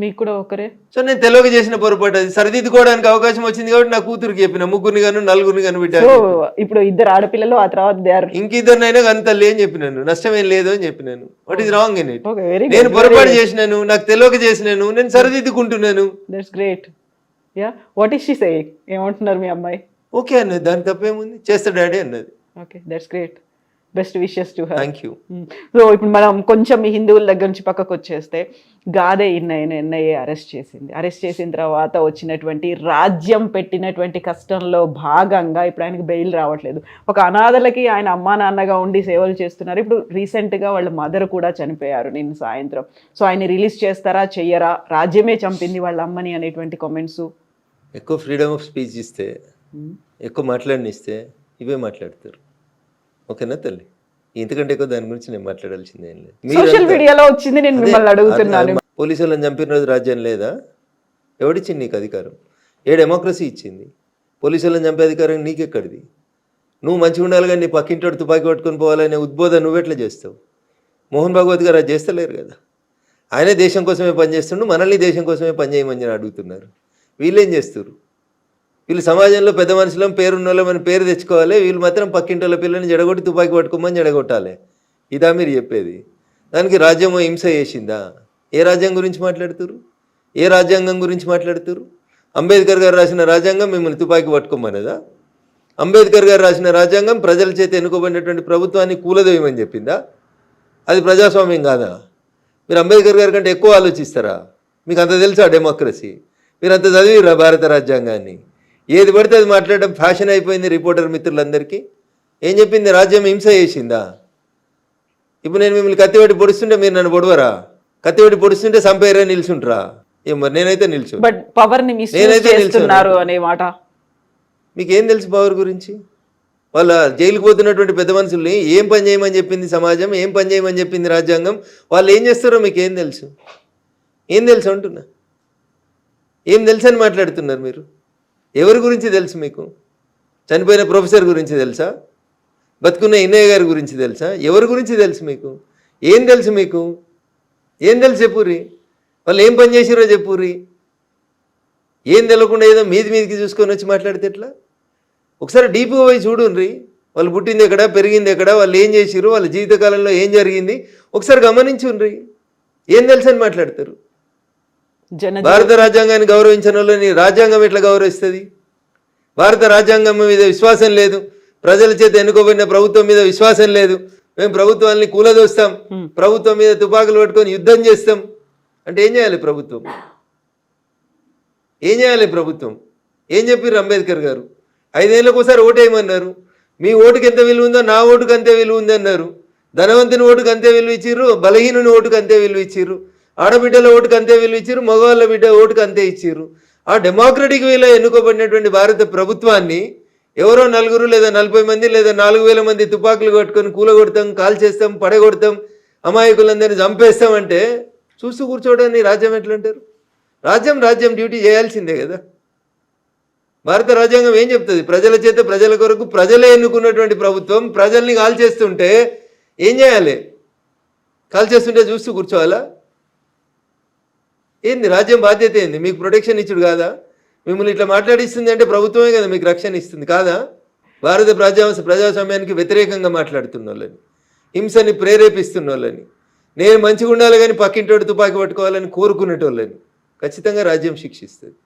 మీకు కూడా ఒకరే. సో నేను తెలియక చేసిన పొరపాటు అది. సరిదిద్దుకోవడానికి అవకాశం వచ్చింది కాబట్టి నా కూతురికి చెప్పిన, 3 గాను 4 గాను బిడ్డ. ఇప్పుడు 2 ఆడపిల్లలు, ఆ తర్వాత ఇంకిద్దరినైనా కానీ తల్లి అని చెప్పినాను. నష్టమేం లేదు అని చెప్పినాను. What is wrong in it? నేను పొరపాటు చేసినాను, నాకు తెలియక చేసినాను, నేను సరిదిద్దుకుంటున్నాను. That's great. Yeah, what is she saying? ఏమంటున్నారు మీ అమ్మాయి? ఓకే అన్నది, దానికి తప్పేముంది, చేస్తా డాడీ అన్నది. Okay, that's great. Best wishes to her. Thank you. So ఇప్పుడు మనం కొంచెం ఈ హిందువుల దగ్గర నుంచి పక్కకు వచ్చేస్తే, గాదే ఎన్ఐఏ అరెస్ట్ చేసిన తర్వాత వచ్చినటువంటి రాజ్యం పెట్టినటువంటి కష్టంలో భాగంగా ఇప్పుడు ఆయనకి బెయిల్ రావట్లేదు. ఒక అనాథలకి ఆయన అమ్మా నాన్నగా ఉండి సేవలు చేస్తున్నారు. ఇప్పుడు రీసెంట్గా వాళ్ళ మదర్ కూడా చనిపోయారు నిన్న సాయంత్రం. సో ఆయన రిలీజ్ చేస్తారా చెయ్యరా? రాజ్యమే చంపింది వాళ్ళ అమ్మని అనేటువంటి కామెంట్స్. ఎక్కువ ఫ్రీడమ్ ఆఫ్ స్పీచ్ ఇస్తే, ఎక్కువ మాట్లాడనిస్తే ఇవే మాట్లాడతారు. ఓకేనా తల్లి? ఇంతకంటే ఎక్కువ దాని గురించి నేను మాట్లాడాల్సిందే ఏం లేదు. సోషల్ మీడియాలో వచ్చింది, నేను మిమ్మల్ని అడుగుతున్నాను. పోలీసు వాళ్ళని చంపిన రోజు రాజ్యం లేదా? ఎవడిచ్చింది నీకు అధికారం? ఏ డెమోక్రసీ ఇచ్చింది? పోలీసు వాళ్ళని చంపే అధికారం నీకెక్కడిది? నువ్వు మంచిగా ఉండాలి కానీ నీ పక్కింటోడు తుపాకీ పట్టుకొని పోవాలనే ఉద్బోధన నువ్వెట్లా చేస్తావు? మోహన్ భాగవత్ గారు అది చేస్తలేరు కదా. ఆయనే దేశం కోసమే పనిచేస్తుండు, మనల్ని దేశం కోసమే పనిచేయమని అడుగుతున్నారు. వీళ్ళేం చేస్తారు? వీళ్ళు సమాజంలో పెద్ద మనుషులం, పేరున్నోళ్ళమని పేరు తెచ్చుకోవాలి. వీళ్ళు మాత్రం పక్కింటోళ్ళ పిల్లల్ని జడగొట్టి తుపాకీ పట్టుకోమని జడగొట్టాలి. ఇదా మీరు చెప్పేది? దానికి రాజ్యమో హింస చేసిందా? ఏ రాజ్యం గురించి మాట్లాడుతురు? ఏ రాజ్యాంగం గురించి మాట్లాడుతురు? అంబేద్కర్ గారు రాసిన రాజ్యాంగం మిమ్మల్ని తుపాకీ పట్టుకోమన్నదా? అంబేద్కర్ గారు రాసిన రాజ్యాంగం ప్రజల చేత ఎన్నుకోబడినటువంటి ప్రభుత్వాన్ని కూలదోయమని చెప్పిందా? అది ప్రజాస్వామ్యం కాదా? మీరు అంబేద్కర్ గారి కంటే ఎక్కువ ఆలోచిస్తారా? మీకు అంత తెలుసా డెమోక్రసీ? మీరు అంత చదివిరా భారత రాజ్యాంగాన్ని? ఏది పడితే అది మాట్లాడడం ఫ్యాషన్ అయిపోయింది రిపోర్టర్ మిత్రులందరికీ. ఏం చెప్పింది? రాజ్యం హింస చేసిందా? ఇప్పుడు నేను మిమ్మల్ని కత్తిపెట్టి పొడుస్తుంటే మీరు నన్ను పొడవరా? కత్తిపెట్టి పొడుస్తుంటే సంపేరే నిల్చుంటారా? ఏం మరి నేనైతే నిల్చు. బట్ పవర్ ని మిస్యూజ్ చేస్తున్నారు అనే మాట. మీకేం తెలుసు పవర్ గురించి? వాళ్ళ జైలుకు పోతున్నటువంటి పెద్ద మనుషుల్ని ఏం పని చేయమని చెప్పింది సమాజం, ఏం పని చేయమని చెప్పింది రాజ్యాంగం, వాళ్ళు ఏం చేస్తారో మీకు ఏం తెలుసు? ఏం తెలుసు అంటున్నా? ఏం తెలుసు అని మాట్లాడుతున్నారు మీరు? ఎవరి గురించి తెలుసు మీకు? చనిపోయిన ప్రొఫెసర్ గురించి తెలుసా? బతుకున్న ఇన్నయ్య గారి గురించి తెలుసా? ఎవరి గురించి తెలుసు మీకు? ఏం తెలుసు మీకు? ఏం తెలుసు చెప్పుర్రి? వాళ్ళు ఏం పని చేసిరో చెప్పుర్రి. ఏం తెలియకుండా ఏదో మీదికి చూసుకొని వచ్చి మాట్లాడితే ఎట్లా? ఒకసారి డీప్గా పోయి చూడుండ్రి. వాళ్ళు పుట్టింది ఎక్కడ, పెరిగింది ఎక్కడ, వాళ్ళు ఏం చేసిరు, వాళ్ళ జీవితకాలంలో ఏం జరిగింది ఒకసారి గమనించుండ్రి. ఏం తెలుసు అని మాట్లాడతారు? భారత రాజ్యాంగాన్ని గౌరవించిన వాళ్ళని రాజ్యాంగం ఎట్లా గౌరవిస్తుంది? భారత రాజ్యాంగం మీద విశ్వాసం లేదు, ప్రజల చేత ఎన్నుకోబడిన ప్రభుత్వం మీద విశ్వాసం లేదు, మేము ప్రభుత్వాన్ని కూలదోస్తాం, ప్రభుత్వం మీద తుపాకులు పట్టుకొని యుద్ధం చేస్తాం అంటే ఏం చేయాలి ప్రభుత్వం? ఏం చేయాలి ప్రభుత్వం? ఏం చెప్పారు అంబేద్కర్ గారు? 5 ఏళ్ళకు ఒకసారి ఓటేయమన్నారు. మీ ఓటుకి ఎంత విలువ ఉందో నా ఓటుకు అంతే విలువ ఉంది అన్నారు. ధనవంతుని ఓటుకు అంతే విలువ ఇచ్చిర్రు, బలహీనుని ఓటుకు అంతే విలువ ఇచ్చిర్రు, ఆడబిడ్డల ఓటుకు అంతే విలువ ఇచ్చిర్రు, మగవాళ్ళ బిడ్డ ఓటుకు అంతే ఇచ్చిర్రు. ఆ డెమోక్రటిక్ వేలో ఎన్నుకోబడినటువంటి భారత ప్రభుత్వాన్ని ఎవరో 4 లేదా 40 మంది లేదా 4000 మంది తుపాకులు కట్టుకొని కూలగొడతాం, కాల్ చేస్తాం, పడగొడతాం, అమాయకులందరినీ చంపేస్తామంటే చూస్తూ కూర్చోవడాన్ని రాజ్యం ఎట్లంటారు? రాజ్యం డ్యూటీ చేయాల్సిందే కదా. భారత రాజ్యాంగం ఏం చెప్తుంది? ప్రజల చేత ప్రజల కొరకు ప్రజలే ఎన్నుకున్నటువంటి ప్రభుత్వం ప్రజల్ని కాల్ చేస్తుంటే ఏం చేయాలి? కాల్ చేస్తుంటే చూస్తూ కూర్చోవాలా? ఏంది రాజ్యం బాధ్యత? ఏంది? మీకు ప్రొటెక్షన్ ఇచ్చుడు కాదా? మిమ్మల్ని ఇట్లా మాట్లాడిస్తుంది అంటే ప్రభుత్వమే కదా మీకు రక్షణ ఇస్తుంది కాదా? భారత ప్రజాస్వామ్యానికి వ్యతిరేకంగా మాట్లాడుతున్న వాళ్ళని, హింసని ప్రేరేపిస్తున్న వాళ్ళని, నేను మంచిగా ఉండాలి కానీ పక్కింటోడు తుపాకీ పట్టుకోవాలని కోరుకునేటోళ్ళని ఖచ్చితంగా రాజ్యం శిక్షిస్తుంది.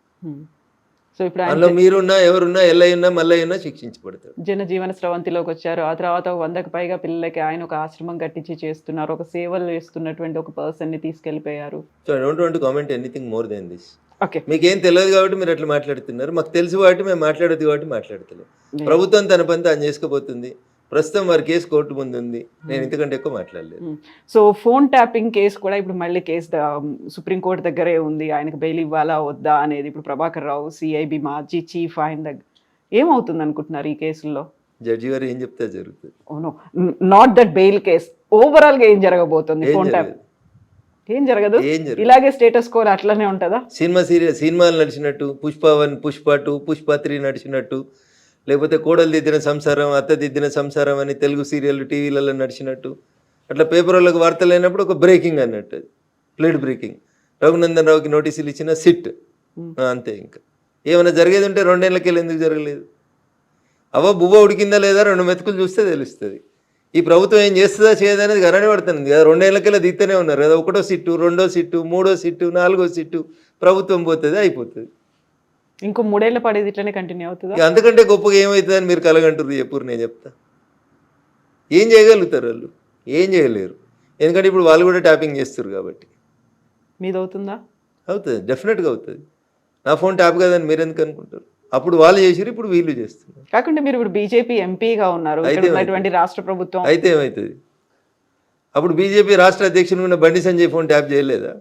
సో ఇప్పుడు అందులో మీరున్నా ఎవరున్నా ఎల్లయ్యున్నా మల్లయ్యున్నా శిక్షించబడతారు. జనజీవన స్రవంతిలోకి వచ్చారు. ఆ తర్వాత 100కు పైగా పిల్లలకి ఆయన ఒక ఆశ్రమం కట్టించి చేస్తున్నారు. ఒక సేవలు చేస్తున్నటువంటి ఒక పర్సన్ని తీసుకెళ్ళిపోయారు. So I don't want to comment anything more than this. Okay, మీకేం తెలియదు కాబట్టి మీరు అట్లా మాట్లాడుతున్నారు. మాకు తెలుసు కాబట్టి మేము మాట్లాడదు కాబట్టి మాట్లాడతలేదు. ప్రభుత్వం తన పని తాను చేసుకుపోతుంది. ప్రస్తుతం వారి కేసు కోర్టు ముందు ఉంది. నేను ఇంతకంటే ఎక్కువ మాట్లాడలేదు. సో ఫోన్ ట్యాపింగ్ కేసు కూడా ఇప్పుడు మళ్ళీ కేసు సుప్రీంకోర్టు దగ్గరే ఉంది. ఆయనకు బెయిల్ ఇవ్వాలా వద్దా అనేది ఇప్పుడు ప్రభాకర్ రావు సిఐబి మాజీ చీఫ్ ఆయన దగ్గర ఏమవుతుంది అనుకుంటున్నారు ఈ కేసుల్లో? జడ్జి గారు ఏం చెప్తే జరుగుతుంది. Not that bail case, overall గా ఏం జరగబోతుంది? ఫోన్ ట్యాప్ ఏం జరగదు, ఇలాగే స్టేటస్ కోర్ అట్లనే ఉంటుందా? సినిమాలు నడిచినట్టు పుష్ప 1, పుష్ప 2, పుష్ప 3 నడిచినట్టు, లేకపోతే కోడలు దిద్దిన సంసారం, అత్త దిద్దిన సంసారం అని తెలుగు సీరియల్ టీవీలలో నడిచినట్టు, అట్లా పేపర్ వాళ్ళకి వార్తలు అయినప్పుడు ఒక బ్రేకింగ్ అన్నట్టు, ప్లేట్ బ్రేకింగ్. రఘునందన్ రావుకి నోటీసులు ఇచ్చిన సిట్ అంతే. ఇంకా ఏమైనా జరిగేది ఉంటే 2 ఏళ్ళకెళ్ళి ఎందుకు జరగలేదు? బువ్వ ఉడికిందా లేదా 2 మెతుకులు చూస్తే తెలుస్తుంది. ఈ ప్రభుత్వం ఏం చేస్తుందా చేయదా అనేది గరణి పడుతుంది కదా. 2 ఏళ్ళకెళ్ళి దిగుతూనే ఉన్నారు కదా. 1వ సిట్టు, 2వ సిట్టు, 3వ సిట్టు, 4వ సిట్టు, ప్రభుత్వం పోతుంది, అయిపోతుంది. ఇంకో 3 ఏళ్ల పడేది ఇట్లనే కంటిన్యూ అవుతుంది. అంతకంటే గొప్పగా ఏమవుతుందని మీరు కలగంటారు చెప్పురు. నేను చెప్తా ఏం చేయగలుగుతారు వాళ్ళు? ఏం చేయలేరు. ఎందుకంటే ఇప్పుడు వాళ్ళు కూడా ట్యాపింగ్ చేస్తారు కాబట్టి. మీది అవుతుందా? అవుతుంది, డెఫినెట్గా అవుతుంది. నా ఫోన్ ట్యాప్ కదని మీరు ఎందుకు అనుకుంటారు? అప్పుడు వాళ్ళు చేసిరు, ఇప్పుడు వీళ్ళు చేస్తున్నారు. కాకుండా మీరు ఇప్పుడు బీజేపీ ఎంపీగా ఉన్నారు, రాష్ట్ర ప్రభుత్వం అయితే ఏమవుతుంది? అప్పుడు బీజేపీ రాష్ట్ర అధ్యక్షుడు ఉన్న బండి సంజయ్ ఫోన్ ట్యాప్ చేయలేదా?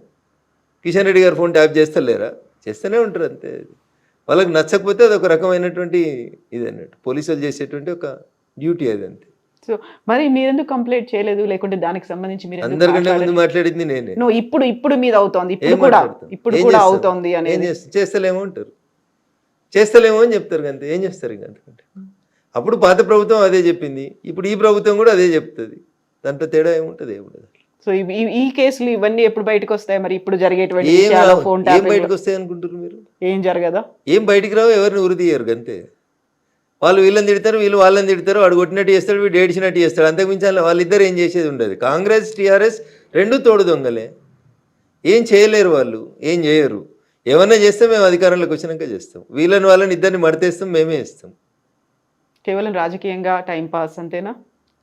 కిషన్ రెడ్డి గారు ఫోన్ ట్యాప్ చేస్తలేరా? చేస్తూనే ఉంటారు అంతే. వాళ్ళకి నచ్చకపోతే అది ఒక రకమైనటువంటి ఇది అన్నట్టు, పోలీసులు చేసేటువంటి ఒక డ్యూటీ అది అంతే. సో మరి మీరెందుకు కంప్లైంట్ చేయలేదు? లేకుంటే దానికి సంబంధించి మీరు అందరికంటే ముందు మాట్లాడింది నేనే. ఇప్పుడు మీద అవుతోంది, ఇప్పుడు కూడా అవుతోంది అని చేస్తలేమో అంటారు, చేస్తలేమో అని చెప్తారు అంతే. ఏం చేస్తారు ఇంకా అంతకంటే? అప్పుడు పాత ప్రభుత్వం అదే చెప్పింది, ఇప్పుడు ఈ ప్రభుత్వం కూడా అదే చెప్తుంది. దాంట్లో తేడా ఏముంటుంది? ఏముంటుంది. సో ఈ కేసులు ఇవన్నీ ఎప్పుడు బయటకు వస్తాయి? మరి ఇప్పుడు జరిగేటువంటి ఏం బయటకు వస్తాయి అనుకుంటారు మీరు? ఏం జరగదా? ఏం బయటికి రావు, ఎవరిని ఉరి తీయరు అంతే. వాళ్ళు వీళ్ళని తిడతారు, వీళ్ళు వాళ్ళని తిడతారు, వాడు కొట్టినట్టు చేస్తాడు, వీడు ఏడిచినట్టు చేస్తాడు. అంతకుమించాలి వాళ్ళిద్దరు ఏం చేసేది ఉండదు. కాంగ్రెస్ టీఆర్ఎస్ 2 తోడు దొంగలే. ఏం చేయలేరు వాళ్ళు, ఏం చేయరు. ఏమన్నా చేస్తే మేము అధికారంలోకి వచ్చినాక చేస్తాం. వాళ్ళని ఇద్దరిని మడతేస్తాం, మేమే ఇస్తాం. కేవలం రాజకీయంగా టైంపాస్ అంతేనా?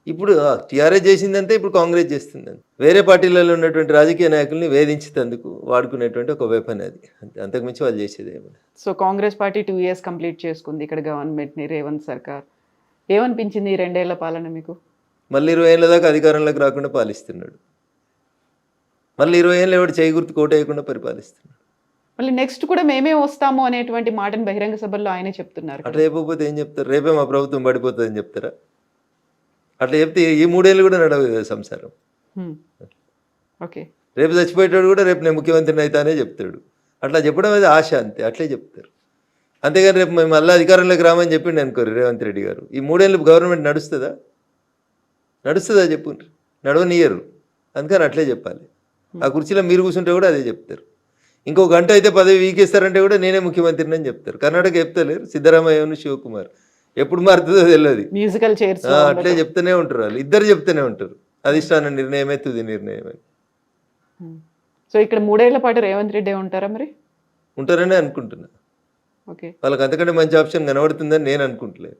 ఇప్పుడు టీఆర్ఎస్ చేసిందంటే ఇప్పుడు కాంగ్రెస్ చేస్తుందని. వేరే పార్టీలలో ఉన్నటువంటి రాజకీయ నాయకుల్ని వేధించేందుకు వాడుకునేటువంటి ఒక వెపన్ అది. అంతకుమించి వాళ్ళు చేసేది ఏమన్నా. So Congress party 2 years complete చేసుకుంది ఇక్కడ గవర్నమెంట్ని, రేవంత్ సర్కార్. ఏమనిపించింది ఈ 2 ఏళ్ల పాలన మీకు? మళ్ళీ 20 ఏళ్ళ దాకా అధికారంలోకి రాకుండా పాలిస్తున్నాడు. మళ్ళీ 20 ఏళ్ళు ఎవడు చేయి గుర్తు కోట వేయకుండా పరిపాలిస్తున్నాడు. మళ్ళీ నెక్స్ట్ కూడా మేమే వస్తాము అనేటువంటి మాటను బహిరంగ సభల్లో ఆయనే చెప్తున్నారు కదా. అట్లా చెప్పకపోతే ఏం చెప్తారు? రేపే మా ప్రభుత్వం పడిపోతుంది అని చెప్తారా? అట్లా చెప్తే ఈ 3 ఏళ్ళు కూడా నడవదు కదా సంసారం. ఓకే, రేపు చచ్చిపోయేటాడు కూడా రేపు నేను ముఖ్యమంత్రిని అవుతానే చెప్తాడు. అట్లా చెప్పడం అది ఆశ, అంతే, అట్లే చెప్తారు. అంతేగాని రేపు మేము మళ్ళీ అధికారంలోకి రామని చెప్పిండి అనుకోరు రేవంత్ రెడ్డి గారు, ఈ 3 ఏళ్ళు గవర్నమెంట్ నడుస్తుందా? నడుస్తుందా చెప్పుండ్రి? నడవనియరు. అందుకని అట్లే చెప్పాలి. ఆ కుర్చీలో మీరు కూర్చుంటే కూడా అదే చెప్తారు. ఇంకో గంట అయితే పదవి వీకేస్తారంటే కూడా నేనే ముఖ్యమంత్రిని అని చెప్తారు. కర్ణాటక చెప్తలేరు, సిద్ధరామయ్యను శివకుమార్. ఎప్పుడు మారుతుందో తెలియదు. మ్యూజికల్ చైర్స్ అట్లే చెప్తూనే ఉంటారు, వాళ్ళు ఇద్దరు చెప్తూనే ఉంటారు. అధిష్టాన నిర్ణయమే తుది నిర్ణయమే. సో ఇక్కడ 3 ఏళ్ల పాటు రేవంత్ రెడ్డి ఉంటారా మరి? ఉంటారనే అనుకుంటున్నా. ఓకే, వాళ్ళకి అంతకంటే మంచి ఆప్షన్ కనబడుతుందని నేను అనుకుంటలేదు.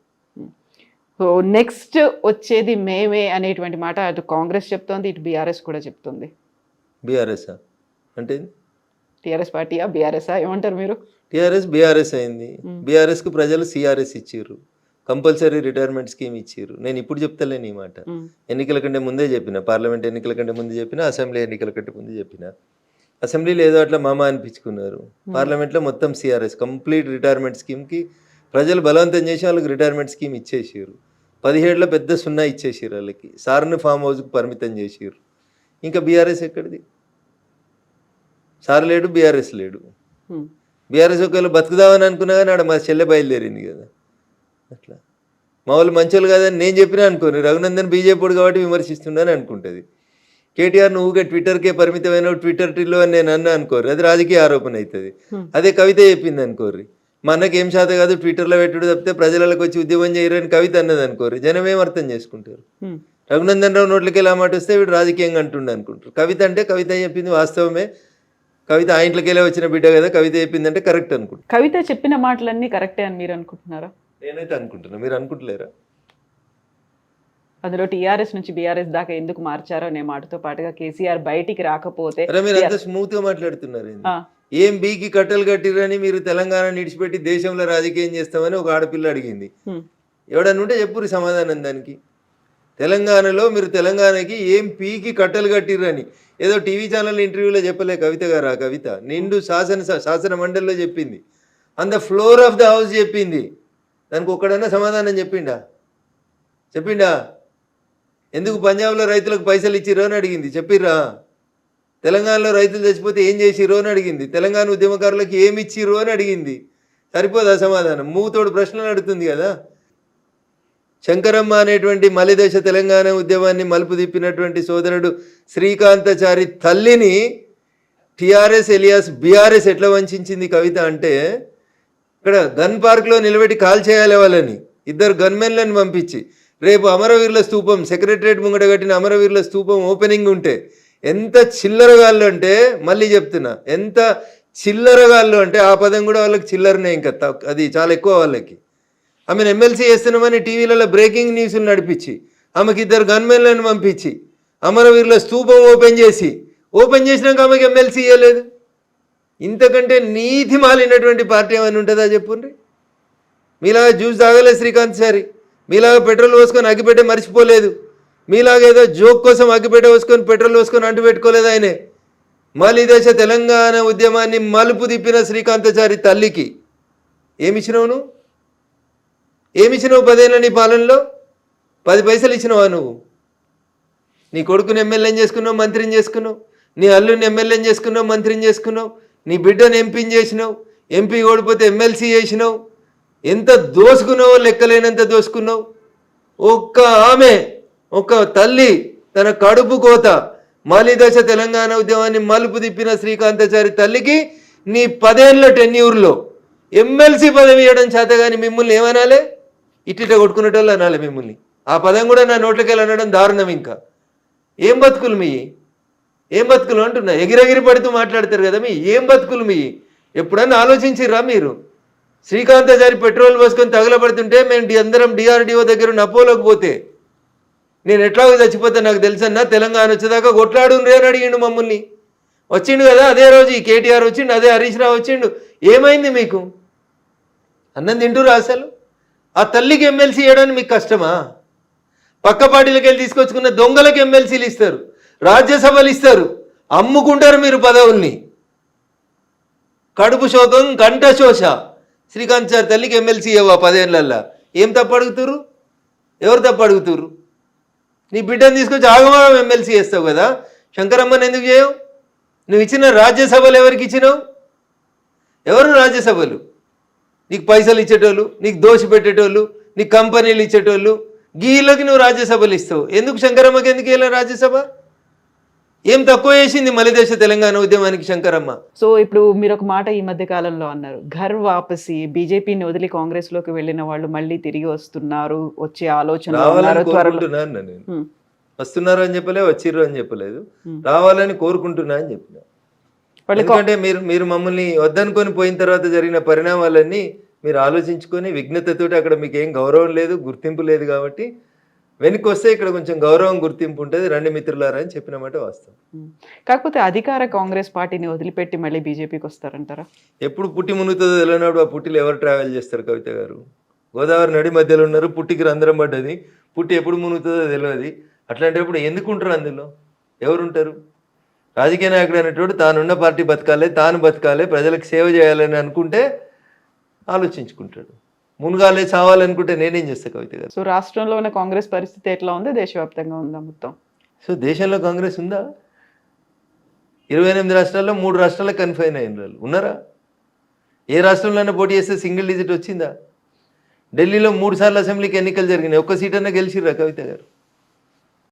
సో నెక్స్ట్ వచ్చేది మేమే అనేటువంటి మాట అటు కాంగ్రెస్ చెప్తోంది, ఇటు బీఆర్ఎస్ కూడా చెప్తుంది. బీఆర్ఎస్ఆ అంటే టీఆర్ఎస్ పార్టీయా బీఆర్ఎస్ఆ ఏమంటారు మీరు? టీఆర్ఎస్ బీఆర్ఎస్ అయింది. బీఆర్ఎస్కు ప్రజలు సిఆర్ఎస్ ఇచ్చారు, కంపల్సరీ రిటైర్మెంట్ స్కీమ్ ఇచ్చారు. నేను ఇప్పుడు చెప్తలేను ఈ మాట, ఎన్నికల కంటే ముందే చెప్పిన, పార్లమెంట్ ఎన్నికల కంటే ముందు చెప్పిన, అసెంబ్లీ ఎన్నికల కంటే ముందు చెప్పిన. అసెంబ్లీలో ఏదో అట్లా మామ అనిపించుకున్నారు, పార్లమెంట్లో మొత్తం సిఆర్ఎస్ కంప్లీట్ రిటైర్మెంట్ స్కీమ్కి ప్రజలు బలవంతం చేసి వాళ్ళకి రిటైర్మెంట్ స్కీమ్ ఇచ్చేసారు. 17లో పెద్ద 0 ఇచ్చేసారు వాళ్ళకి. సార్ని ఫామ్ హౌస్కి పరిమితం చేసారు. ఇంకా బీఆర్ఎస్ ఎక్కడిది? సార్ లేడు, బీఆర్ఎస్ లేడు. బీఆర్ఎస్ ఒకవేళ బతుకుదామని అనుకున్నా కానీ ఆడ మా చెల్లె బయలుదేరింది కదా. అట్లా మా వాళ్ళు మంచోళ్ళు కాదని నేను చెప్పినా అనుకోని, రఘునందన్ బీజేపీ కాబట్టి విమర్శిస్తుండని అనుకుంటుంది. కేటీఆర్ నువ్వుగా ట్విట్టర్కే పరిమితమైన ట్విట్టర్ టిల్లో అని నేను అన్నా అనుకోరు, అది రాజకీయ ఆరోపణ అవుతుంది. అదే కవిత చెప్పింది అనుకోర్రి, మా అన్నకి ఏం శాత కాదు ట్విట్టర్లో పెట్టుడు తప్పితే ప్రజలకు వచ్చి ఉద్యమం చేయరని కవిత అన్నది అనుకోరు, జనం ఏం అర్థం చేసుకుంటారు? రఘునందన్ రావు నోట్లకి ఎలా మాట వస్తే వీడు రాజకీయంగా అంటుండే అనుకుంటారు. కవిత అంటే కవిత చెప్పింది వాస్తవమే, కవిత ఆ ఇంట్లోకి వెళ్ళి వచ్చిన బిడ్డ కదా, కవిత చెప్పిందంటే కరెక్ట్ అనుకుంటున్నాను. కవిత చెప్పిన మాటలన్నీ కరెక్టే అని మీరు అనుకుంటున్నారా? నేనైతే అనుకుంటున్నా, మీరు అనుకుంటలేరా? అందులో టీఆర్ఎస్ నుంచి బీఆర్ఎస్ దాకా ఎందుకు మార్చారో అనే మాటతో పాటుగా కేసీఆర్ బయటికి రాకపోతే అరే మీరు అంత స్మూత్ గా మాట్లాడుతున్నారు. ఏం బీకి కట్టలు కట్టిరని మీరు తెలంగాణ నిడిచిపెట్టి దేశంలో రాజకీయం చేస్తామని ఒక ఆడపిల్ల అడిగింది. ఎవడన్నా ఉంటే చెప్పురు సమాధానం దానికి. తెలంగాణలో మీరు తెలంగాణకి ఏం పీకి కట్టలు కట్టిరని ఏదో టీవీ ఛానల్ ఇంటర్వ్యూలో చెప్పలే కవిత గారు. ఆ కవిత నిండు శాసన మండలిలో చెప్పింది, on the floor of the house చెప్పింది. దానికి ఒక్కడన్నా సమాధానం చెప్పిండా? ఎందుకు పంజాబ్లో రైతులకు పైసలు ఇచ్చిరో అని అడిగింది, చెప్పిర్రా? తెలంగాణలో రైతులు చచ్చిపోతే ఏం చేసిరో అని అడిగింది, తెలంగాణ ఉద్యమకారులకు ఏమి ఇచ్చిరో అని అడిగింది. సరిపోదా సమాధానం? మూతోడు ప్రశ్నలు అడుగుతుంది కదా. శంకరమ్మ అనేటువంటి మలిదశ తెలంగాణ ఉద్యమాన్ని మలుపు తిప్పినటువంటి సోదరుడు శ్రీకాంతాచారి తల్లిని టీఆర్ఎస్ ఎలియాస్ బీఆర్ఎస్ ఎట్లా వంచింది కవిత అంటే, ఇక్కడ గన్ పార్క్లో నిలబెట్టి కాల్ చేయాలి వాళ్ళని, 2 గన్మెన్లను పంపించి. రేపు అమరవీరుల స్తూపం సెక్రటరేట్ ముంగట కట్టిన అమరవీరుల స్తూపం ఓపెనింగ్ ఉంటే ఎంత చిల్లరగాళ్ళు అంటే, మళ్ళీ చెప్తున్నా, ఎంత చిల్లరగాళ్ళు అంటే ఆ పదం కూడా వాళ్ళకి చిల్లరనే, ఇంకా అది చాలా ఎక్కువ వాళ్ళకి. ఆమెను ఎమ్మెల్సీ చేస్తున్నామని టీవీలలో బ్రేకింగ్ న్యూస్లు నడిపించి ఆమెకి 2 గన్మెన్లను పంపించి అమరవీరుల స్తూపం ఓపెన్ చేసినాక ఆమెకి ఎమ్మెల్సీ ఇవ్వలేదు. ఇంతకంటే నీతి మాలినటువంటి పార్టీ ఏమైనా ఉంటుందా చెప్పుండ్రి? మీలాగా జ్యూస్ తాగలేదు శ్రీకాంత్ సారి, మీలాగా పెట్రోల్ పోసుకొని అగ్గిపెట్టే మర్చిపోలేదు, మీలాగా ఏదో జోక్ కోసం అగ్గిపెట్ట పోసుకొని పెట్రోల్ పోసుకొని అంటు పెట్టుకోలేదు. ఆయనే మలిదశ తెలంగాణ ఉద్యమాన్ని మలుపు తిప్పిన శ్రీకాంతాచారి తల్లికి ఏమిచ్చినావు నువ్వు? 10 ఏళ్ళ నీ పాలనలో 10 పైసలు ఇచ్చినావా నువ్వు? నీ కొడుకుని ఎమ్మెల్యేని చేసుకున్నావు, మంత్రిని చేసుకున్నావు, నీ అల్లుని ఎమ్మెల్యేని చేసుకున్నావు, మంత్రిని చేసుకున్నావు, నీ బిడ్డను ఎంపీని చేసినావు, ఎంపీ ఓడిపోతే ఎమ్మెల్సీ చేసినావు. ఎంత దోసుకున్నావో లెక్కలేనంత దోసుకున్నావు. ఒక్క తల్లి తన కడుపు కోత మలిదశ తెలంగాణ ఉద్యమాన్ని మలుపు తిప్పిన శ్రీకాంతాచారి తల్లికి నీ 10 ఏళ్ళ టెన్యూర్లో ఎమ్మెల్సీ పదవి ఇవ్వడం చేత కానీ మిమ్మల్ని ఏమనాలే? ఇట్టిట కొట్టుకునేటోళ్ళు అనాలి మిమ్మల్ని. ఆ పదం కూడా నా నోట్లోకి వెళ్ళి అనడం దారుణం. ఇంకా ఏం బతుకులు మీ? ఏం బతుకులు అంటున్నా, ఎగిరెగిరి పడుతూ మాట్లాడతారు కదా మీ. ఏం బతుకులు మీ? ఎప్పుడన్నా ఆలోచించిర్రా మీరు? శ్రీకాంతాచారి పెట్రోల్ పోసుకొని తగలబడుతుంటే మేము అందరం డిఆర్డిఓ దగ్గర నపోలోకి పోతే నేను ఎట్లాగో చచ్చిపోతే నాకు తెలుసన్నా, తెలంగాణ వచ్చేదాకా కొట్లాడుండ్రే అని అడిగిండు మమ్మల్ని. వచ్చిండు కదా అదే రోజు ఈ కేటీఆర్ వచ్చిండు, అదే హరీష్ రావు వచ్చిండు. ఏమైంది మీకు? అన్నం తింటురా అసలు? ఆ తల్లికి ఎమ్మెల్సీ ఇవ్వడానికి మీకు కష్టమా? పక్క పార్టీలకు వెళ్ళి తీసుకొచ్చుకున్న దొంగలకు ఎమ్మెల్సీలు ఇస్తారు, రాజ్యసభలు ఇస్తారు, అమ్ముకుంటారు మీరు పదవుల్ని. కడుపు శోకం కంఠ శోష. శ్రీకాంత్ సార్ తల్లికి ఎమ్మెల్సీ ఇవ్వవా 10 ఏళ్ళల్లా? ఏం తప్పు అడుగుతురు? ఎవరు తప్పు అడుగుతురు? నీ బిడ్డను తీసుకొచ్చి ఆగమాగం ఎమ్మెల్సీ చేస్తావు కదా, శంకరమ్మని ఎందుకు చేయవు? నువ్వు ఇచ్చిన రాజ్యసభలు ఎవరికి ఇచ్చినావు? ఎవరు రాజ్యసభలు? నీకు పైసలు ఇచ్చేటోళ్ళు, నీకు దోషి పెట్టేటోళ్ళు, నీకు కంపెనీలు ఇచ్చేటోళ్ళు, గీళ్ళకి నువ్వు రాజ్యసభలు ఇస్తావు. ఎందుకు శంకరమ్మకి ఎందుకు వెళ్ళా రాజ్యసభ? ఏం తక్కువ చేసింది మలిదేశ తెలంగాణ ఉద్యమానికి శంకరమ్మ? సో ఇప్పుడు మీరు ఒక మాట ఈ మధ్య కాలంలో అన్నారు, ఘర్ వాపసి, బీజేపీని వదిలి కాంగ్రెస్ లోకి వెళ్ళిన వాళ్ళు మళ్ళీ తిరిగి వస్తున్నారు, వచ్చే ఆలోచన రావాలని కోరుకుంటున్నాను నేను. వస్తున్నారు అని చెప్పలే, వచ్చిర్రు అని చెప్పలేదు, రావాలని కోరుకుంటున్నా అని చెప్పిన. ఎందుకంటే మీరు మమ్మల్ని వద్దనుకొని పోయిన తర్వాత జరిగిన పరిణామాలన్నీ మీరు ఆలోచించుకొని విఘ్నతతోటి అక్కడ మీకు ఏం గౌరవం లేదు, గుర్తింపు లేదు, కాబట్టి వెనక్కి వస్తే ఇక్కడ కొంచెం గౌరవం గుర్తింపు ఉంటుంది, రండి మిత్రులారా అని చెప్పినమాట వాస్తవం. కాకపోతే అధికార కాంగ్రెస్ పార్టీని వదిలిపెట్టి మళ్ళీ బీజేపీకి వస్తారంటారా? ఎప్పుడు పుట్టి మునుగుతుందో తెలియనాడు ఆ పుట్టిలో ఎవరు ట్రావెల్ చేస్తారు కవిత గారు? గోదావరి నడి మధ్యలో ఉన్నారు, పుట్టికి రంధ్రం పడ్డది, పుట్టి ఎప్పుడు మునుగుతుందో తెలియదు. అట్లాంటప్పుడు ఎందుకు ఉంటారు అందులో? ఎవరుంటారు? రాజకీయ నాయకుడు అనేటోడు తానున్న పార్టీ బతకాలి, తాను బతకాలి, ప్రజలకు సేవ చేయాలని అనుకుంటే ఆలోచించుకుంటాడు. మునుగాలే చావాలనుకుంటే నేనేం చేస్తా కవిత గారు? సో రాష్ట్రంలో ఉన్న కాంగ్రెస్ పరిస్థితి ఎట్లా ఉంది, దేశవ్యాప్తంగా ఉందా మొత్తం? సో దేశంలో కాంగ్రెస్ ఉందా? 28 రాష్ట్రాల్లో 3 రాష్ట్రాలకు కన్ఫైన్ అయిన వాళ్ళు ఉన్నారా? ఏ రాష్ట్రంలోనే పోటీ చేస్తే సింగిల్ డిజిట్ వచ్చిందా? ఢిల్లీలో 3 సార్లు అసెంబ్లీకి ఎన్నికలు జరిగినాయి, ఒక్క సీట్ అన్నా గెలిచిర్రా కవిత గారు?